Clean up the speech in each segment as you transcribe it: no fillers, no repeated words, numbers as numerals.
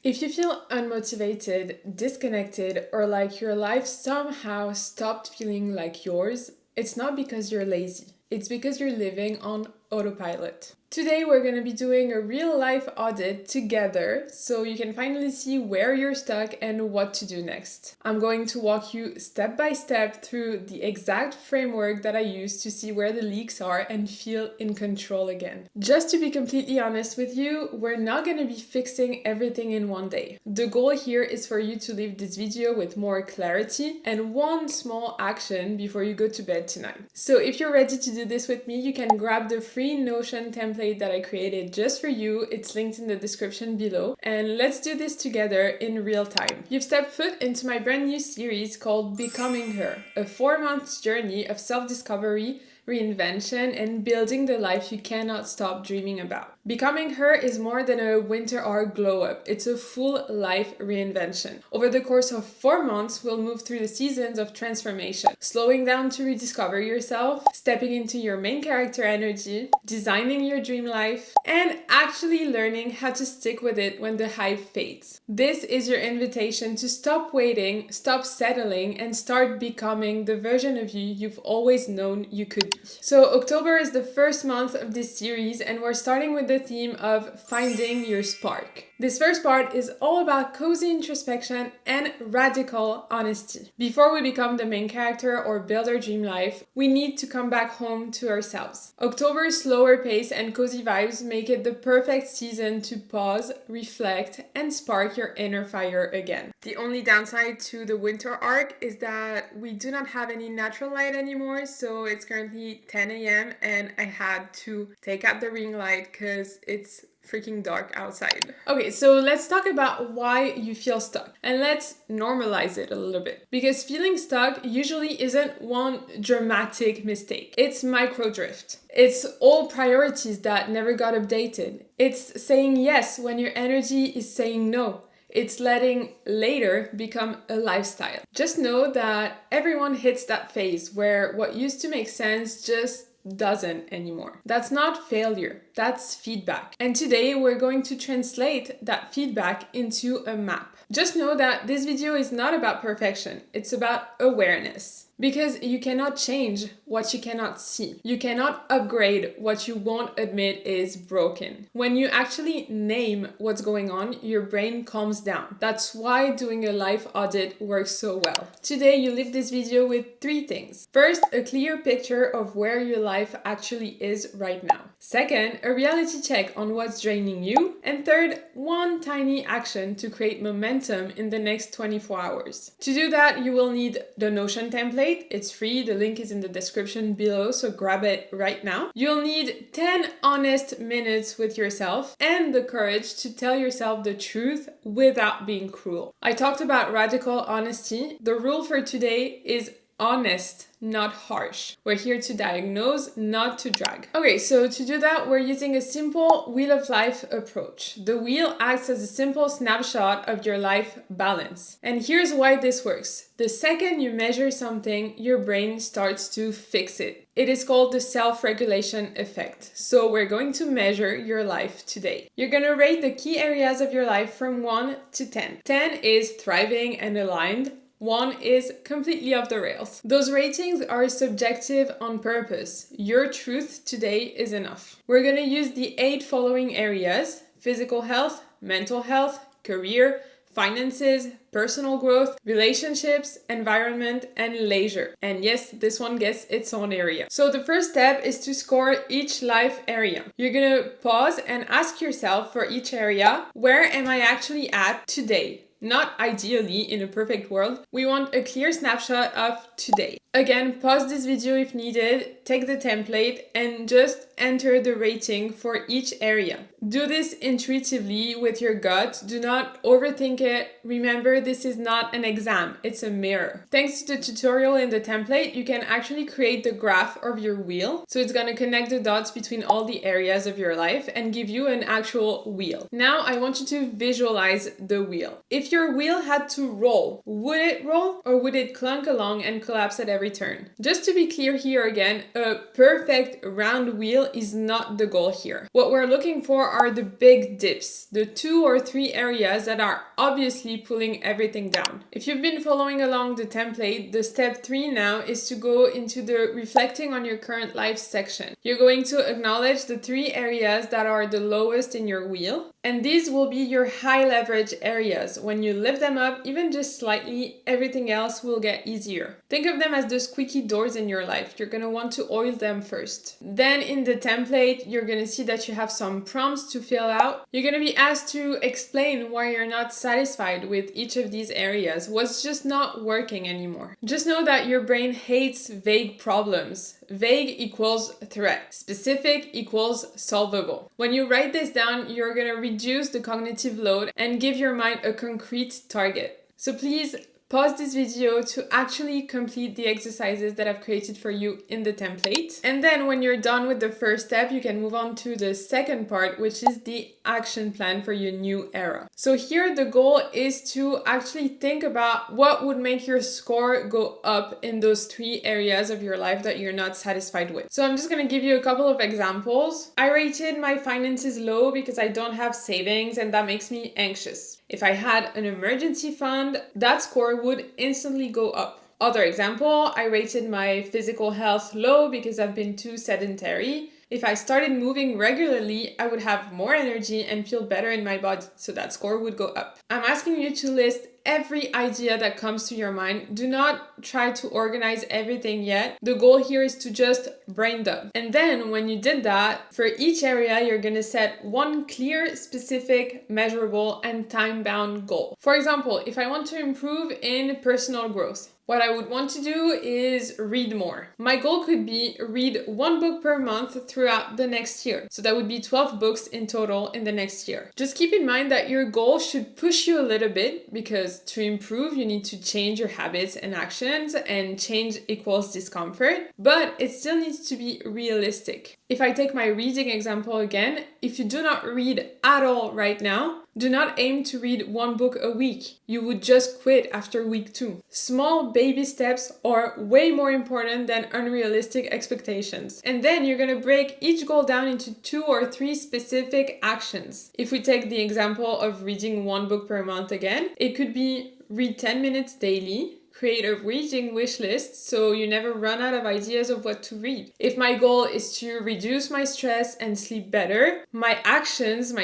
If you feel unmotivated, disconnected, or like your life somehow stopped feeling like yours, it's not because you're lazy. It's because you're living on autopilot. Today, we're going to be doing a real life audit together so you can finally see where you're stuck and what to do next. I'm going to walk you step by step through the exact framework that I use to see where the leaks are and feel in control again. Just to be completely honest with you, we're not going to be fixing everything in one day. The goal here is for you to leave this video with more clarity and one small action before you go to bed tonight. So if you're ready to do this with me, you can grab the free Notion template that I created just for you. It's linked in the description below. And let's do this together in real time. You've stepped foot into my brand new series called Becoming Her, a 4-month journey of self-discovery, reinvention, and building the life you cannot stop dreaming about. Becoming Her is more than a winter art glow up. It's a full life reinvention. Over the course of 4 months, we'll move through the seasons of transformation, slowing down to rediscover yourself, stepping into your main character energy, designing your dream life, and actually learning how to stick with it when the hype fades. This is your invitation to stop waiting, stop settling, and start becoming the version of you you've always known you could be. So October is the first month of this series, and we're starting with the theme of finding your spark. This first part is all about cozy introspection and radical honesty. Before we become the main character or build our dream life, we need to come back home to ourselves. October's slower pace and cozy vibes make it the perfect season to pause, reflect, and spark your inner fire again. The only downside to the winter arc is that we do not have any natural light anymore, so it's currently 10 a.m. and I had to take out the ring light because it's freaking dark outside. Okay, so let's talk about why you feel stuck and let's normalize it a little bit, because feeling stuck usually isn't one dramatic mistake. It's micro drift. It's old priorities that never got updated. It's saying yes when your energy is saying no. It's letting later become a lifestyle. Just know that everyone hits that phase where what used to make sense just doesn't anymore. That's not failure, that's feedback. And today we're going to translate that feedback into a map. Just know that this video is not about perfection, it's about awareness. Because you cannot change what you cannot see. You cannot upgrade what you won't admit is broken. When you actually name what's going on, your brain calms down. That's why doing a life audit works so well. Today, you leave this video with 3 things. First, a clear picture of where your life actually is right now. Second, a reality check on what's draining you. And third, one tiny action to create momentum in the next 24 hours. To do that, you will need the Notion template. It's free, the link is in the description below, so grab it right now. You'll need 10 honest minutes with yourself and the courage to tell yourself the truth without being cruel. I talked about radical honesty. The rule for today is honest, not harsh. We're here to diagnose, not to drag. Okay, so to do that, we're using a simple wheel of life approach. The wheel acts as a simple snapshot of your life balance. And here's why this works. The second you measure something, your brain starts to fix it. It is called the self-regulation effect. So we're going to measure your life today. You're going to rate the key areas of your life from 1 to 10. 10 is thriving and aligned. 1 is completely off the rails. Those ratings are subjective on purpose. Your truth today is enough. We're going to use the 8 following areas: physical health, mental health, career, finances, personal growth, relationships, environment, and leisure. And yes, this one gets its own area. So the first step is to score each life area. You're gonna pause and ask yourself for each area, where am I actually at today? Not ideally in a perfect world. We want a clear snapshot of today. Again, pause this video if needed, take the template, and just enter the rating for each area. Do this intuitively with your gut. Do not overthink it. Remember, this is not an exam, it's a mirror. Thanks to the tutorial in the template, you can actually create the graph of your wheel. So it's gonna connect the dots between all the areas of your life and give you an actual wheel. Now I want you to visualize the wheel. If If your wheel had to roll, would it roll or would it clunk along and collapse at every turn? Just to be clear here again, a perfect round wheel is not the goal here. What we're looking for are the big dips, the 2 or 3 areas that are obviously pulling everything down. If you've been following along the template, the step 3 now is to go into the reflecting on your current life section. You're going to acknowledge the 3 areas that are the lowest in your wheel, and these will be your high leverage areas. When you lift them up, even just slightly, everything else will get easier. Think of them as the squeaky doors in your life. You're going to want to oil them first. Then in the template, you're going to see that you have some prompts to fill out. You're going to be asked to explain why you're not satisfied with each of these areas, what's just not working anymore. Just know that your brain hates vague problems. Vague equals threat. Specific equals solvable. When you write this down, you're going to reduce the cognitive load and give your mind a concrete target. So please pause this video to actually complete the exercises that I've created for you in the template. And then when you're done with the first step, you can move on to the second part, which is the action plan for your new era. So here the goal is to actually think about what would make your score go up in those 3 areas of your life that you're not satisfied with. So I'm just going to give you a couple of examples. I rated my finances low because I don't have savings and that makes me anxious. If I had an emergency fund, that score would instantly go up. Other example, I rated my physical health low because I've been too sedentary. If I started moving regularly, I would have more energy and feel better in my body, so that score would go up. I'm asking you to list every idea that comes to your mind. Do not try to organize everything yet. The goal here is to just brain dump. And then when you did that, for each area, you're going to set one clear, specific, measurable, and time-bound goal. For example, if I want to improve in personal growth, what I would want to do is read more. My goal could be read 1 book per month throughout the next year. So that would be 12 books in total in the next year. Just keep in mind that your goal should push you a little bit because to improve, you need to change your habits and actions, and change equals discomfort, but it still needs to be realistic. If I take my reading example again, if you do not read at all right now, do not aim to read 1 book a week. You would just quit after week 2. Small baby steps are way more important than unrealistic expectations. And then you're going to break each goal down into 2 or 3 specific actions. If we take the example of reading 1 book per month again, it could be read 10 minutes daily. Create a reading wish list so you never run out of ideas of what to read. If my goal is to reduce my stress and sleep better, my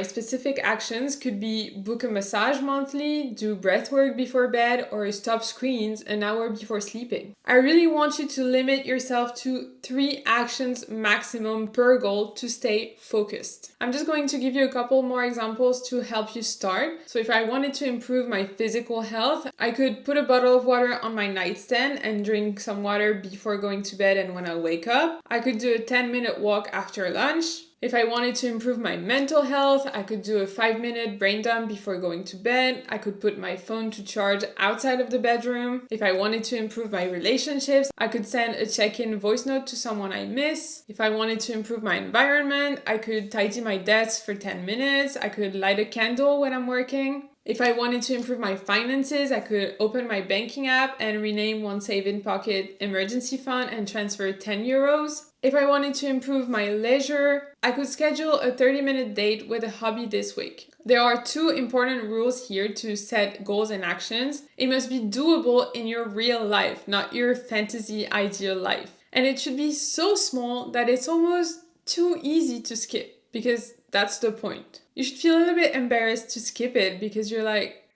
specific actions could be book a massage monthly, do breath work before bed, or stop screens an hour before sleeping. I really want you to limit yourself to 3 actions maximum per goal to stay focused. I'm just going to give you a couple more examples to help you start. So if I wanted to improve my physical health, I could put a bottle of water on my nightstand and drink some water before going to bed and when I wake up. I could do a 10-minute walk after lunch. If I wanted to improve my mental health, I could do a 5-minute brain dump before going to bed. I could put my phone to charge outside of the bedroom. If I wanted to improve my relationships, I could send a check-in voice note to someone I miss. If I wanted to improve my environment, I could tidy my desk for 10 minutes. I could light a candle when I'm working. If I wanted to improve my finances, I could open my banking app and rename one Save in Pocket emergency fund and transfer 10 euros. If I wanted to improve my leisure, I could schedule a 30-minute date with a hobby this week. There are 2 important rules here to set goals and actions. It must be doable in your real life, not your fantasy ideal life. And it should be so small that it's almost too easy to skip, because that's the point. You should feel a little bit embarrassed to skip it because you're like,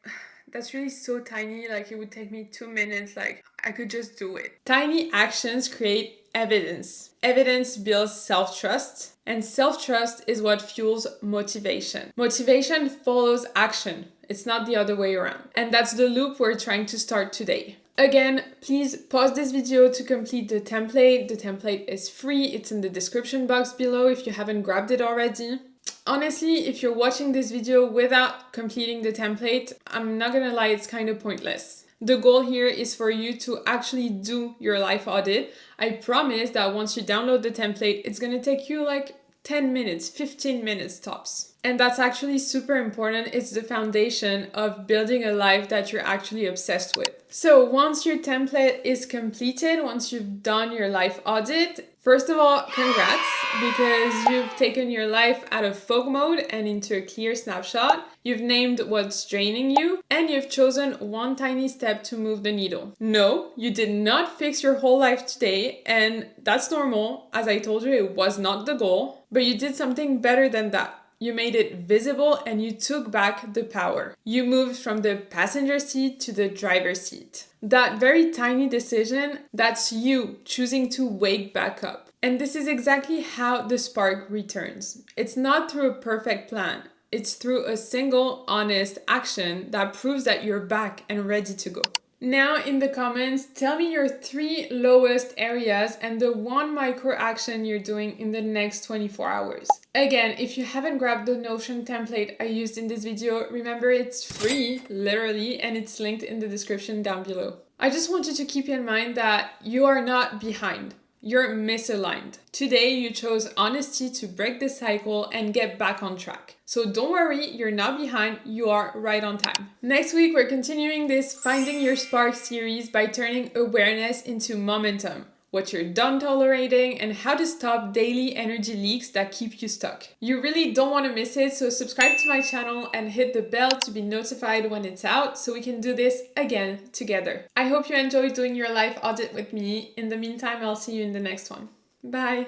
that's really so tiny, like it would take me 2 minutes, like I could just do it. Tiny actions create evidence. Evidence builds self-trust, and self-trust is what fuels motivation. Motivation follows action. It's not the other way around. And that's the loop we're trying to start today. Again, please pause this video to complete the template. The template is free. It's in the description box below if you haven't grabbed it already. Honestly, if you're watching this video without completing the template, I'm not gonna lie, it's kind of pointless. The goal here is for you to actually do your life audit. I promise that once you download the template, it's gonna take you like 10 minutes, 15 minutes tops. And that's actually super important. It's the foundation of building a life that you're actually obsessed with. So once your template is completed, once you've done your life audit, first of all, congrats, because you've taken your life out of fog mode and into a clear snapshot. You've named what's draining you, and you've chosen one tiny step to move the needle. No, you did not fix your whole life today, and that's normal. As I told you, it was not the goal, but you did something better than that. You made it visible and you took back the power. You moved from the passenger seat to the driver's seat. That very tiny decision, that's you choosing to wake back up. And this is exactly how the spark returns. It's not through a perfect plan. It's through a single honest action that proves that you're back and ready to go. Now in the comments, tell me your 3 lowest areas and the 1 micro action you're doing in the next 24 hours. Again, if you haven't grabbed the Notion template I used in this video, remember it's free, literally, and it's linked in the description down below. I just want you to keep in mind that you are not behind. You're misaligned. Today, you chose honesty to break the cycle and get back on track. So don't worry, you're not behind, you are right on time. Next week, we're continuing this Finding Your Spark series by turning awareness into momentum. What you're done tolerating, and how to stop daily energy leaks that keep you stuck. You really don't want to miss it, so subscribe to my channel and hit the bell to be notified when it's out so we can do this again together. I hope you enjoyed doing your life audit with me. In the meantime, I'll see you in the next one. Bye!